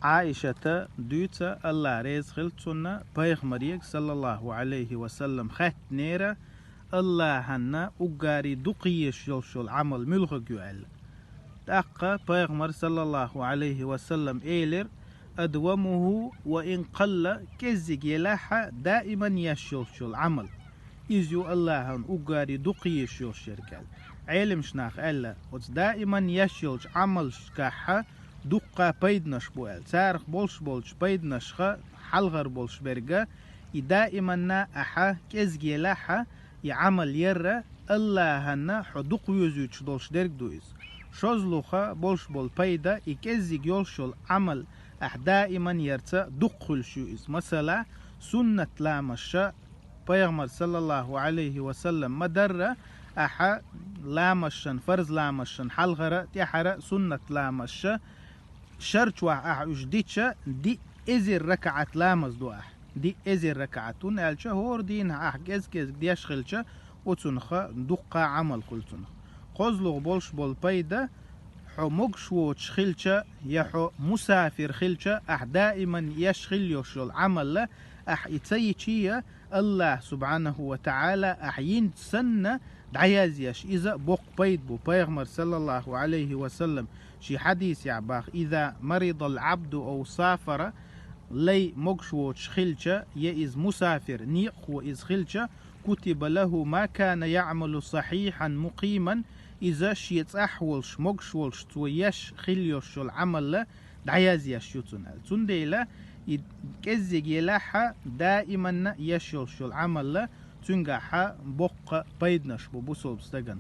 عائشة دوتا الله ريز خلتنا بيغمريك صلى الله عليه وسلم خت نيرة الله هنا أقاري دقيش يلشل عمل ملغ يعل تأقى بيغمر صلى الله عليه وسلم إيلر أدومه وإن قل كزيج يلاحة دائما يشلشل عمل إزيو الله هن أقاري دقيش يلشركال علم شناخ ألا دائما يشلش عمل شكاحة دقة بيدنش بوال سارخ بولش بيدنش حلغر بولش برقة دائما أحا كزجي لحا يعمل يرى الله هنا حدق يزوج دولش درك دويز شوزلوخا بولش بول بيدا يكزيج يولشول عمل أح دائما يرتا دقل شويز مثلا سنة لامشا بيغمر صلى الله عليه وسلم مدرة أحا لامشن فرز لامشن حلغرة تحرى سنة لامشا شرط واحد أجديتشا دي إزر ركعة لامز دو دي إزر ركعتون ألشا هور دينها كز دي أشغلشا وتنخا دقة عمل قلتنخ قزلغ بولش بول بيدا حمق شو تشخلشا يحو مسافر خلشا دائما يشغل يشغل عمل له يتسيتشيا الله سبحانه وتعالى ينتسنى دعيازيش إذا بوق بيد بو بيغمر صلى الله عليه وسلم شي حديث يعباخ إذا مرض العبد أو سافر لي مقشو تشخلشا يئز مسافر نيقو إز خلشا كتب له ما كان يعمل صحيحا مقيما إذا شيت أحولش مقشولش تويش خليوش العمل له دعيازيش يتنال تنديلا كزيج يلاحا دائما يشولش العمل له تنجحا بوق بيدنش ببوسو بستغن